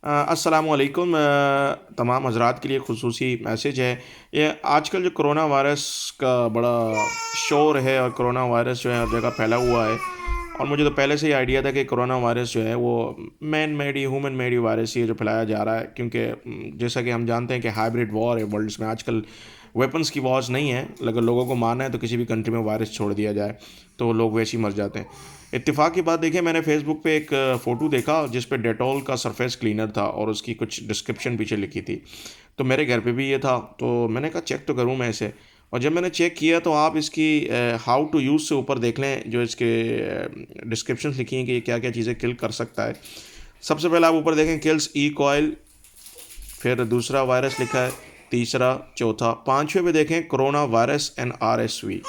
अस्सलामुअलैकुम तमाम हज़रात के लिए ख़ुसूसी मैसेज है। ये आजकल जो कोरोना वायरस का बड़ा शोर है और कोरोना वायरस जो है हर जगह फैला हुआ है। और मुझे तो पहले से ही आइडिया था कि कोरोना वायरस जो है वो मैन मेड ही ह्यूमन मेड ही वायरस ही है जो फैलाया जा रहा है, क्योंकि जैसा कि हम जानते हैं कि हाइब्रिड वॉर है वर्ल्ड्स में आजकल। वेपन्स की वॉर्स नहीं है, अगर लोगों को मारना है तो किसी भी कंट्री में वायरस छोड़ दिया जाए तो लोग वैसे ही मर जाते हैं। इत्तेफाक की बात देखिए, मैंने फेसबुक पे एक फ़ोटो देखा जिस पे डेटॉल का सरफेस क्लीनर था और उसकी कुछ डिस्क्रिप्शन पीछे लिखी थी। तो मेरे घर पे भी ये था, तो मैंने कहा चेक तो करूँ मैं इसे। और जब मैंने चेक किया तो आप इसकी हाउ टू यूज़ से ऊपर देख लें, जो इसके डिस्क्रिप्शन लिखी हैं कि ये क्या क्या चीज़ें किल कर सकता है। सबसे पहले आप ऊपर देखें किल्स ई कॉयल, फिर दूसरा वायरस लिखा है, तीसरा, चौथा, पाँचवें पे देखें कोरोना वायरस एंड RSV।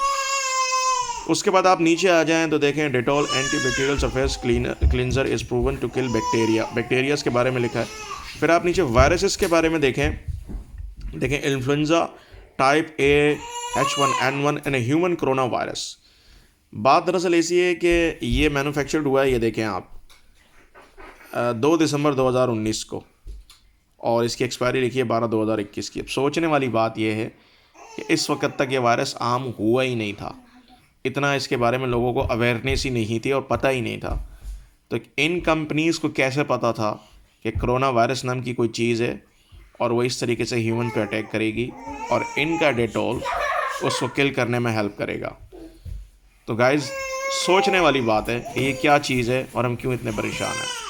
उसके बाद आप नीचे आ जाएं तो देखें Dettol antibacterial surface cleanser is proven to kill bacterias के बारे में लिखा है। फिर आप नीचे वायरसेस के बारे में देखें, influenza type A H1N1 and human corona virus. बात दरअसल ऐसी है कि ये मैन्युफैक्चर्ड हुआ है, ये देखें आप, 2 दिसंबर 2019 को, और इसकी एक्सपायरी लिखी है 12/2021 की। अब सोचने वाली बात यह है कि इस वक्त तक ये वायरस आम हुआ ही नहीं था, इतना इसके बारे में लोगों को अवेयरनेस ही नहीं थी और पता ही नहीं था। तो इन कंपनीज़ को कैसे पता था कि कोरोना वायरस नाम की कोई चीज़ है और वो इस तरीके से ह्यूमन पे अटैक करेगी और इनका डेटॉल उसको किल करने में हेल्प करेगा। तो गाइज़, सोचने वाली बात है कि ये क्या चीज़ है और हम क्यों इतने परेशान हैं।